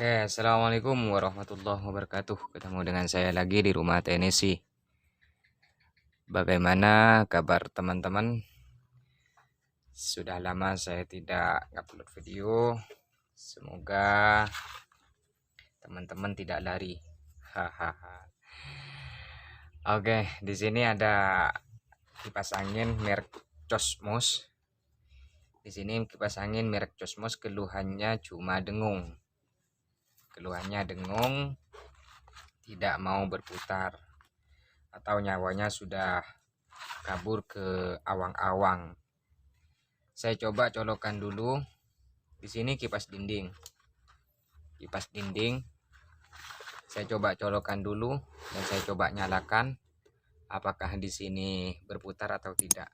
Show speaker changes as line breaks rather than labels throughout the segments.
Assalamualaikum warahmatullahi wabarakatuh. Ketemu dengan saya lagi di rumah TNSI. Bagaimana kabar teman-teman? Sudah lama saya tidak upload video. Semoga teman-teman tidak lari. Hahaha. Oke, di sini ada kipas angin merek Cosmos. Di sini kipas angin merek Cosmos keluhannya cuma dengung. Tidak mau berputar atau nyawanya sudah kabur ke awang-awang. Saya coba colokan dulu. Di sini kipas dinding. Saya coba colokan dulu dan saya coba nyalakan apakah di sini berputar atau tidak.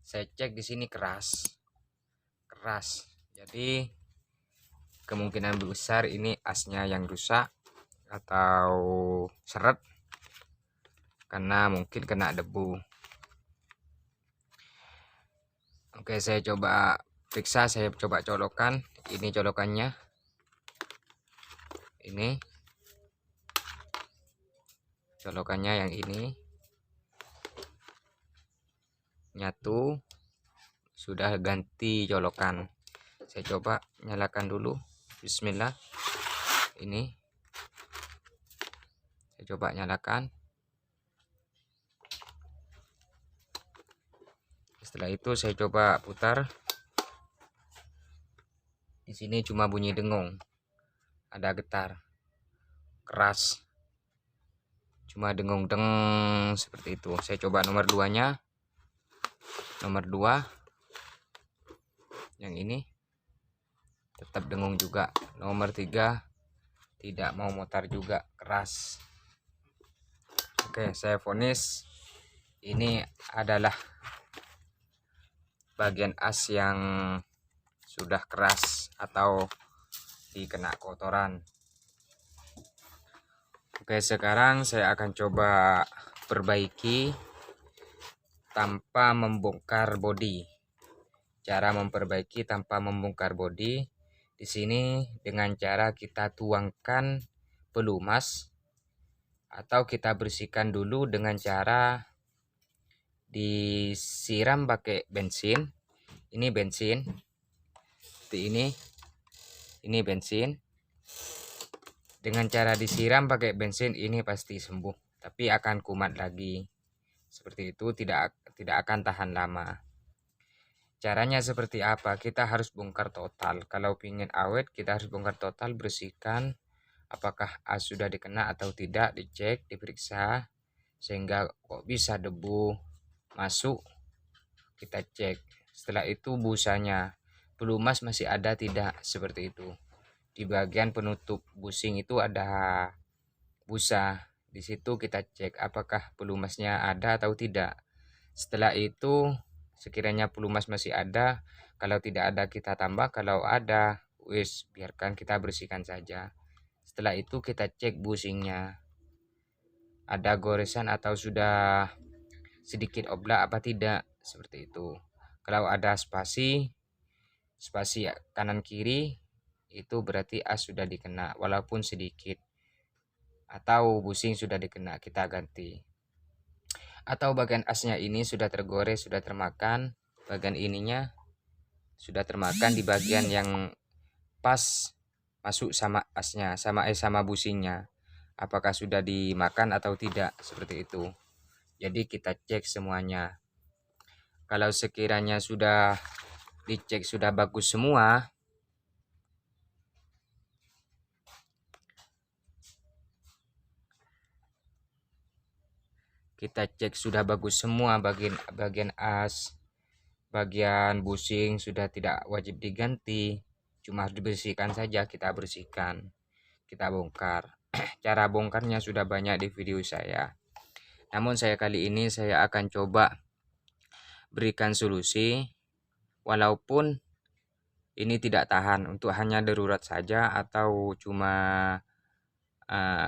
Saya cek di sini keras. Jadi kemungkinan besar ini asnya yang rusak atau seret karena mungkin kena debu. Oke, saya coba periksa, saya coba colokan. Ini colokannya. Ini colokannya yang ini. Nyatu. Sudah ganti colokan. Saya coba nyalakan dulu. Bismillah. Ini. Saya coba nyalakan. Setelah itu saya coba putar. Di sini cuma bunyi dengung. Ada getar. Keras. Cuma dengung deng seperti itu. Saya coba nomor 2-nya. Nomor 2. Yang ini tetap dengung juga. Nomor 3 tidak mau mutar juga, keras. Oke, saya vonis ini adalah bagian as yang sudah keras atau dikena kotoran. Oke, sekarang saya akan coba perbaiki tanpa membongkar bodi. Cara memperbaiki tanpa membongkar bodi di sini dengan cara kita tuangkan pelumas atau kita bersihkan dulu dengan cara disiram pakai bensin. Ini bensin. Seperti ini bensin. Dengan cara disiram pakai bensin ini pasti sembuh, tapi akan kumat lagi. Seperti itu tidak akan tahan lama. Caranya seperti apa? Kita harus bongkar total. Kalau ingin awet kita harus bongkar total, bersihkan apakah as sudah dikena atau tidak, dicek, diperiksa. Sehingga kok bisa debu masuk, kita cek. Setelah itu busanya, pelumas masih ada tidak, seperti itu. Di bagian penutup busing itu ada busa. Di situ kita cek apakah pelumasnya ada atau tidak. Setelah itu sekiranya pelumas masih ada, kalau tidak ada kita tambah, kalau ada biarkan, kita bersihkan saja. Setelah itu kita cek busingnya ada goresan atau sudah sedikit oblak apa tidak, seperti itu. Kalau ada spasi kanan kiri itu berarti as sudah dikena walaupun sedikit, atau busing sudah dikena, kita ganti. Atau bagian asnya ini sudah tergores, sudah termakan, bagian ininya sudah termakan di bagian yang pas masuk sama asnya, sama busingnya, apakah sudah dimakan atau tidak, seperti itu. Jadi kita cek semuanya. Kalau sekiranya sudah dicek sudah bagus semua, kita cek sudah bagus semua, bagian as, bagian busing sudah tidak wajib diganti, cuma harus dibersihkan saja, kita bersihkan, kita bongkar. Cara bongkarnya sudah banyak di video saya, namun kali ini saya akan coba berikan solusi walaupun ini tidak tahan, untuk hanya darurat saja atau cuma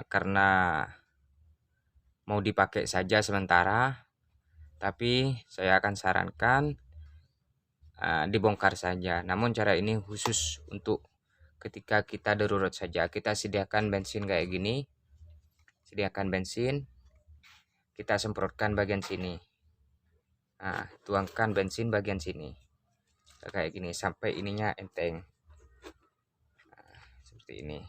karena mau dipakai saja sementara. Tapi saya akan sarankan dibongkar saja. Namun cara ini khusus untuk ketika kita darurat saja. Kita sediakan bensin kayak gini, sediakan bensin, kita semprotkan bagian sini. Nah, tuangkan bensin bagian sini kayak gini sampai ininya enteng. Nah, seperti ini.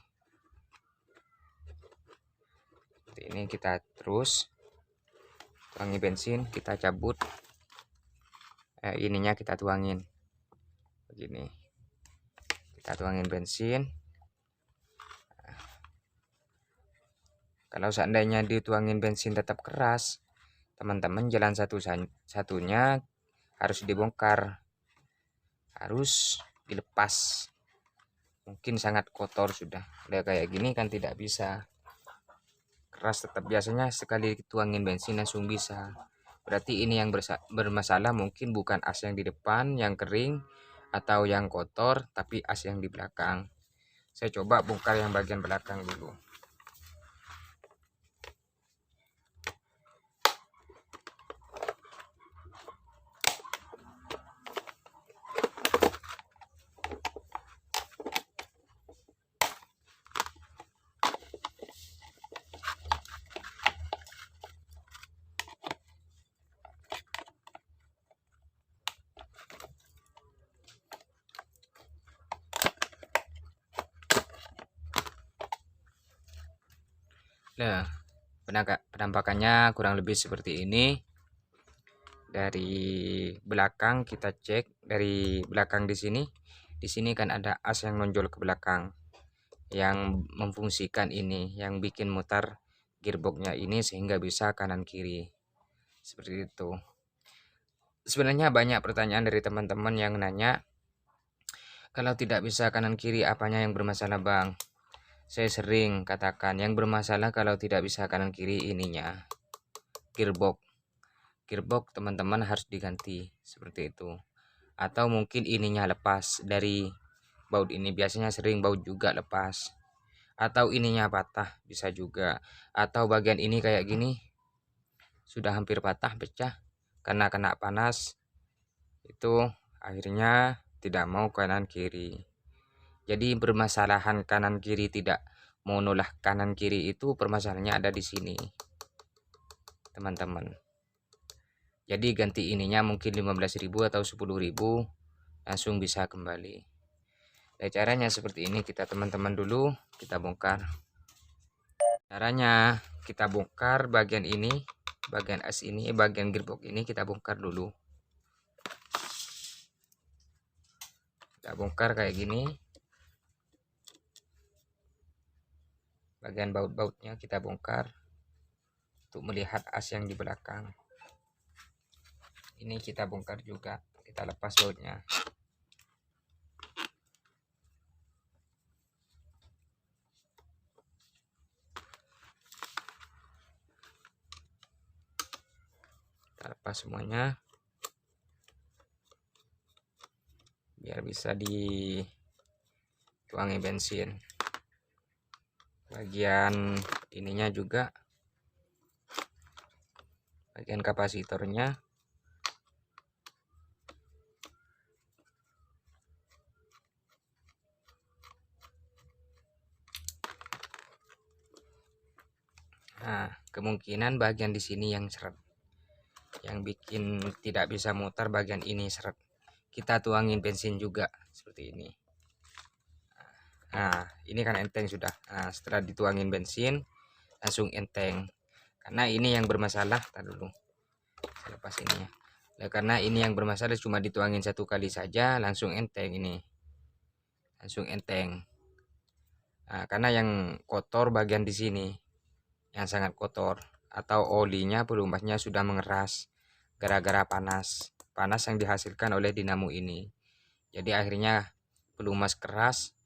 Seperti ini kita terus tuangi bensin, kita cabut. Ininya kita tuangin begini. Kita tuangin bensin. Kalau seandainya dituangin bensin tetap keras, teman-teman jalan satu-satunya harus dibongkar, harus dilepas. Mungkin sangat kotor sudah. Udah kayak gini kan tidak bisa. Keras tetap, biasanya sekali tuangin bensin langsung bisa. Berarti ini yang bermasalah, mungkin bukan as yang di depan yang kering atau yang kotor, tapi as yang di belakang. Saya coba bongkar yang bagian belakang dulu. Nah, penampakannya kurang lebih seperti ini. Dari belakang kita cek, dari belakang di sini kan ada as yang nonjol ke belakang, yang memfungsikan ini, yang bikin mutar gearboxnya ini sehingga bisa kanan kiri. Seperti itu. Sebenarnya banyak pertanyaan dari teman-teman yang nanya, kalau tidak bisa kanan kiri apanya yang bermasalah bang? Saya sering katakan yang bermasalah kalau tidak bisa kanan kiri ininya, gearbox. Gearbox teman-teman harus diganti seperti itu. Atau mungkin ininya lepas dari baut ini, biasanya sering baut juga lepas. Atau ininya patah bisa juga. Atau bagian ini kayak gini sudah hampir patah, pecah karena kena panas. Itu akhirnya tidak mau kanan kiri. Jadi permasalahan kanan kiri tidak mau nolak kanan kiri itu permasalahannya ada di sini, teman-teman. Jadi ganti ininya mungkin 15.000 atau 10.000 langsung bisa kembali. Dan caranya seperti ini, kita teman-teman dulu kita bongkar. Caranya kita bongkar bagian ini, bagian as ini, bagian gearbox ini kita bongkar dulu. Kita bongkar kayak gini. Bagian baut-bautnya kita bongkar untuk melihat as yang di belakang. Ini kita bongkar juga, kita lepas bautnya. Kita lepas semuanya biar bisa dituangi bensin. Bagian ininya juga, bagian kapasitornya nah, kemungkinan bagian di sini yang seret, yang bikin tidak bisa mutar bagian ini seret. Kita tuangin bensin juga seperti ini. Nah, ini kan enteng sudah. Nah, setelah dituangin bensin langsung enteng. Karena ini yang bermasalah, tar dulu. Saya lepas ini ya. Nah, karena ini yang bermasalah cuma dituangin satu kali saja langsung enteng ini. Langsung enteng. Nah, karena yang kotor bagian di sini. Yang sangat kotor atau olinya pelumasnya sudah mengeras gara-gara panas. Panas yang dihasilkan oleh dinamo ini. Jadi akhirnya pelumas keras,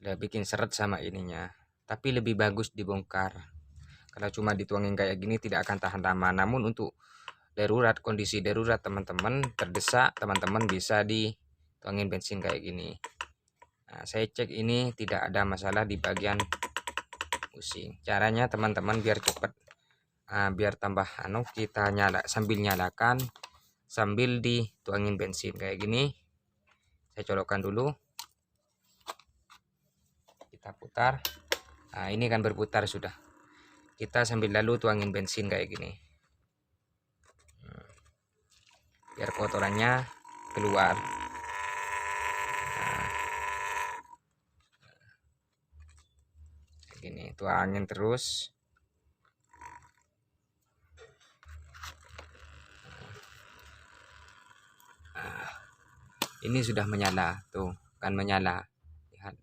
udah bikin seret sama ininya. Tapi lebih bagus dibongkar. Kalau cuma dituangin kayak gini tidak akan tahan lama. Namun untuk darurat, kondisi darurat teman-teman terdesak, teman-teman bisa dituangin bensin kayak gini. Nah, saya cek ini tidak ada masalah di bagian pusing. Caranya teman-teman biar cepat, biar tambah kita sambil nyalakan sambil dituangin bensin kayak gini. Saya colokkan dulu. kita putar. Nah, ini kan berputar sudah. Kita sambil lalu tuangin bensin kayak gini. Biar kotorannya keluar. Nah, kayak gini, tuangin terus. Ini sudah menyala, tuh kan menyala. Lihat,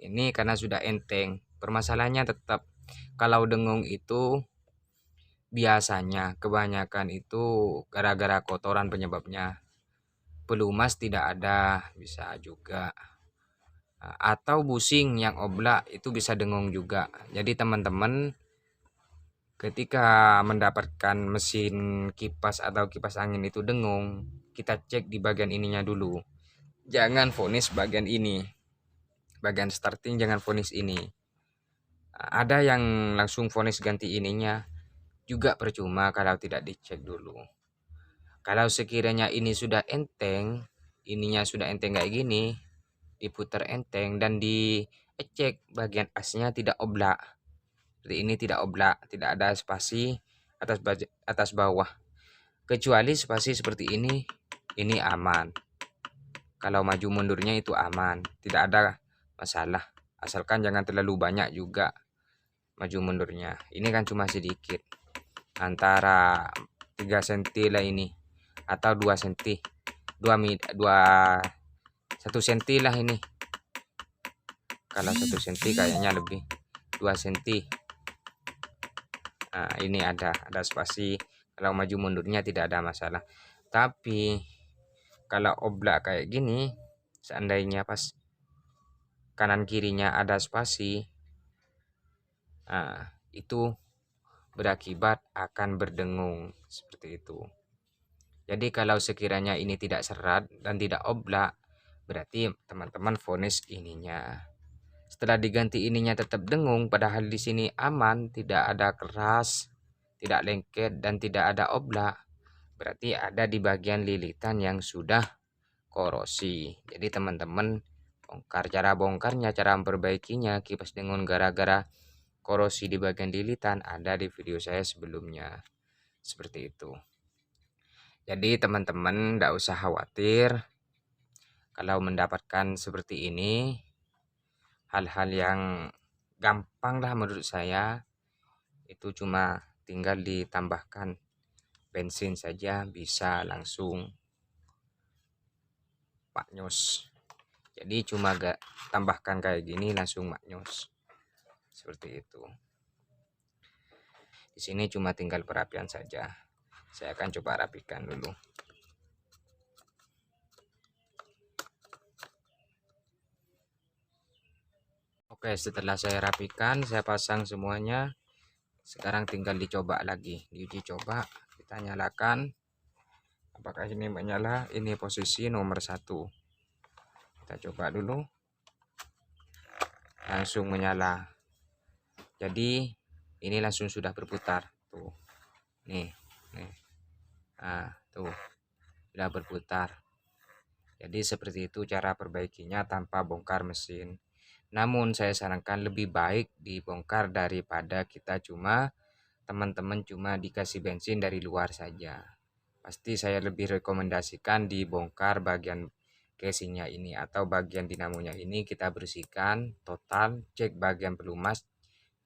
ini karena sudah enteng. Permasalahannya tetap kalau dengung itu biasanya kebanyakan itu gara-gara kotoran penyebabnya. Pelumas tidak ada, bisa juga. Atau busing yang oblak itu bisa dengung juga. Jadi teman-teman ketika mendapatkan mesin kipas atau kipas angin itu dengung, kita cek di bagian ininya dulu. Jangan vonis bagian ini. Bagian starting jangan vonis ini. Ada yang langsung vonis ganti ininya, juga percuma kalau tidak dicek dulu. Kalau sekiranya ini sudah enteng, ininya sudah enteng kayak gini, diputar enteng dan dicek bagian asnya tidak oblak. Jadi ini tidak oblak, tidak ada spasi atas bawah. Kecuali spasi seperti ini aman. Kalau maju mundurnya itu aman, tidak ada masalah. Asalkan jangan terlalu banyak juga maju mundurnya. Ini kan cuma sedikit. Antara 3 cm lah ini atau 2 cm. 1 cm lah ini. Kalau 1 cm kayaknya lebih 2 cm. Nah, ini ada spasi. Kalau maju mundurnya tidak ada masalah. Tapi kalau oblak kayak gini, seandainya pas kanan kirinya ada spasi, nah, itu berakibat akan berdengung seperti itu. Jadi kalau sekiranya ini tidak serat dan tidak oblak, berarti teman-teman vonis ininya. Setelah diganti ininya tetap dengung, padahal di sini aman, tidak ada keras, tidak lengket dan tidak ada oblak. Berarti ada di bagian lilitan yang sudah korosi. Jadi teman-teman bongkar, cara bongkarnya, cara memperbaikinya kipas dengung gara-gara korosi di bagian lilitan ada di video saya sebelumnya. Seperti itu. Jadi teman-teman tidak usah khawatir kalau mendapatkan seperti ini. Hal-hal yang gampang lah menurut saya, itu cuma tinggal ditambahkan bensin saja bisa langsung maknyus. Jadi cuma gak tambahkan kayak gini langsung maknyus seperti itu. Di sini cuma tinggal perapian saja. Saya akan coba rapikan dulu. Oke, setelah saya rapikan, saya pasang semuanya. Sekarang tinggal dicoba lagi, diuji coba. Kita nyalakan. Apakah ini menyala? Ini posisi nomor 1. Kita coba dulu. Langsung menyala. Jadi ini langsung sudah berputar. Tuh. Nih. Nah, tuh. Sudah berputar. Jadi seperti itu cara perbaikinya tanpa bongkar mesin. Namun saya sarankan lebih baik dibongkar daripada kita teman-teman cuma dikasih bensin dari luar saja. Pasti saya lebih rekomendasikan dibongkar bagian casingnya ini atau bagian dinamonya ini kita bersihkan total, cek bagian pelumas,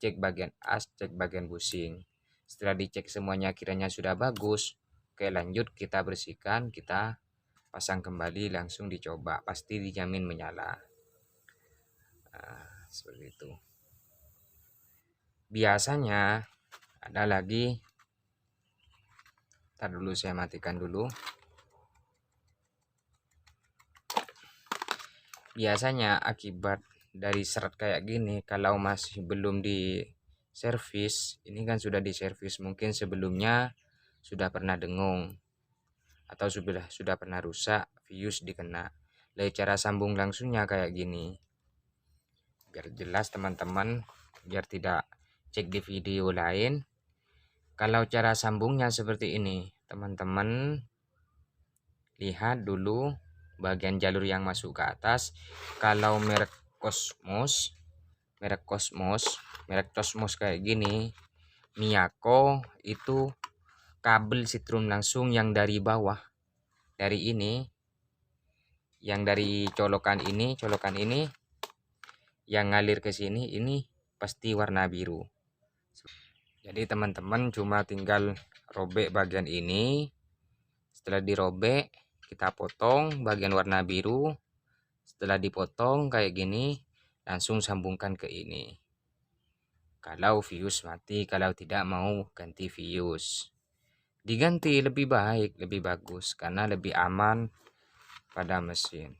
cek bagian as, cek bagian busing. Setelah dicek semuanya kiranya sudah bagus, oke lanjut kita bersihkan, kita pasang kembali langsung dicoba, pasti dijamin menyala. Nah, seperti itu. Biasanya ada lagi, ntar dulu saya matikan dulu. Biasanya akibat dari seret kayak gini, kalau masih belum di servis, ini kan sudah di servis, mungkin sebelumnya sudah pernah dengung atau sudah pernah rusak, fuse dikena. Dari cara sambung langsungnya kayak gini. Biar jelas teman-teman, biar tidak cek di video lain. Kalau cara sambungnya seperti ini, teman-teman lihat dulu bagian jalur yang masuk ke atas. Kalau merek Cosmos merek Cosmos kayak gini. Miyako itu kabel setrum langsung yang dari bawah, dari ini, yang dari colokan ini yang ngalir ke sini, ini pasti warna biru. Jadi teman-teman cuma tinggal robek bagian ini. Setelah dirobek, kita potong bagian warna biru. Setelah dipotong kayak gini, langsung sambungkan ke ini. Kalau fuse mati, kalau tidak mau ganti fuse. Diganti lebih baik, lebih bagus, karena lebih aman pada mesin.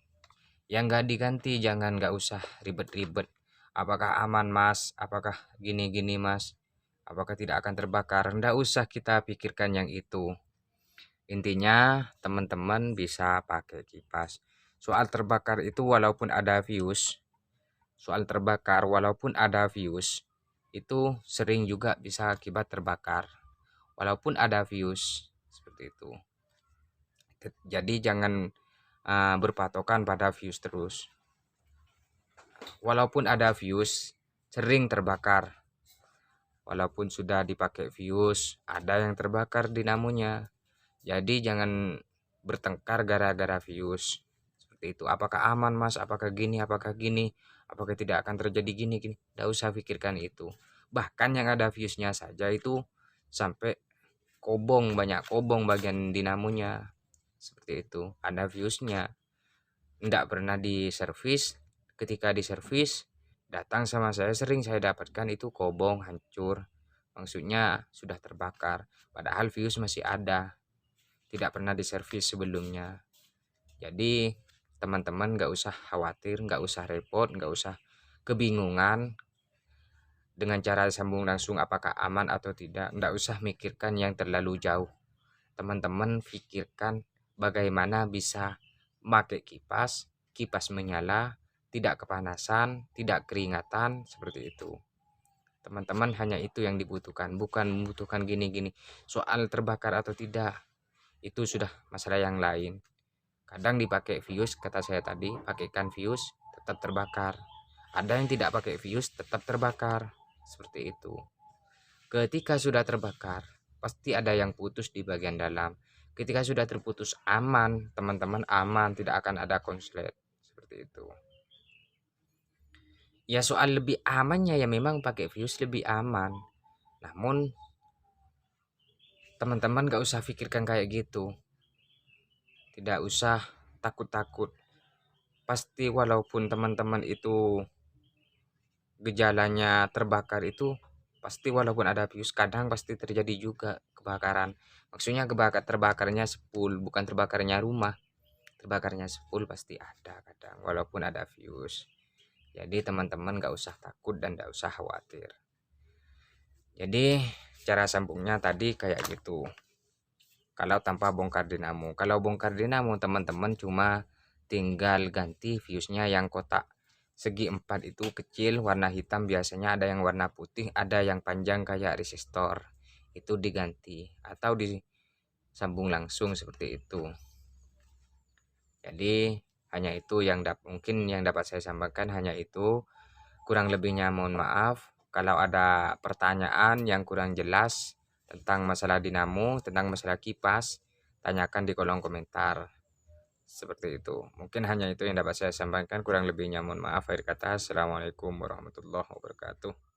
Yang nggak diganti nggak usah ribet-ribet. Apakah aman mas? Apakah gini-gini mas? Apakah tidak akan terbakar? Nggak usah kita pikirkan yang itu. Intinya teman-teman bisa pakai kipas. Soal terbakar itu walaupun ada fuse, itu sering juga bisa akibat terbakar. Walaupun ada fuse seperti itu. Jadi jangan berpatokan pada fuse terus. Walaupun ada fuse, sering terbakar. Walaupun sudah dipakai fuse, ada yang terbakar dinamonya. Jadi jangan bertengkar gara-gara fuse. Seperti itu. Apakah aman mas? Apakah gini? Apakah gini? Apakah tidak akan terjadi gini? Tidak usah pikirkan itu. Bahkan yang ada fuse-nya saja itu sampai kobong, banyak kobong bagian dinamonya. Seperti itu. Ada fuse-nya. Tidak pernah diservis. Ketika diservis, datang sama saya, sering saya dapatkan itu kobong, hancur. Maksudnya sudah terbakar. Padahal fuse masih ada. Tidak pernah diservis sebelumnya. Jadi teman-teman nggak usah khawatir, nggak usah repot, nggak usah kebingungan dengan cara sambung langsung apakah aman atau tidak. Nggak usah mikirkan yang terlalu jauh. Teman-teman pikirkan bagaimana bisa pakai kipas menyala, tidak kepanasan, tidak keringatan, seperti itu. Teman-teman hanya itu yang dibutuhkan, bukan membutuhkan gini-gini. Soal terbakar atau tidak, itu sudah masalah yang lain. Kadang dipakai fuse, kata saya tadi, pakaikan fuse tetap terbakar. Ada yang tidak pakai fuse tetap terbakar. Seperti itu. Ketika sudah terbakar, pasti ada yang putus di bagian dalam. Ketika sudah terputus aman, teman-teman aman, tidak akan ada konslet. Seperti itu. Ya soal lebih amannya ya memang pakai fuse lebih aman. Namun teman-teman gak usah pikirkan kayak gitu. Tidak usah takut-takut. Pasti walaupun teman-teman itu gejalanya terbakar itu, pasti walaupun ada fuse kadang pasti terjadi juga kebakaran. Maksudnya terbakarnya sepul, bukan terbakarnya rumah. Terbakarnya sepul pasti ada kadang walaupun ada fuse. Jadi teman-teman gak usah takut dan gak usah khawatir. Jadi cara sambungnya tadi kayak gitu. Kalau tanpa bongkar dinamo. Kalau bongkar dinamo teman-teman cuma tinggal ganti fuse-nya yang kotak segi 4 itu kecil warna hitam, biasanya ada yang warna putih, ada yang panjang kayak resistor. Itu diganti atau disambung langsung seperti itu. Jadi hanya itu yang mungkin yang dapat saya sampaikan, hanya itu. Kurang lebihnya mohon maaf. Kalau ada pertanyaan yang kurang jelas tentang masalah dinamo, tentang masalah kipas, tanyakan di kolom komentar. Seperti itu. Mungkin hanya itu yang dapat saya sampaikan. Kurang lebihnya mohon maaf. Akhir kata, assalamualaikum warahmatullahi wabarakatuh.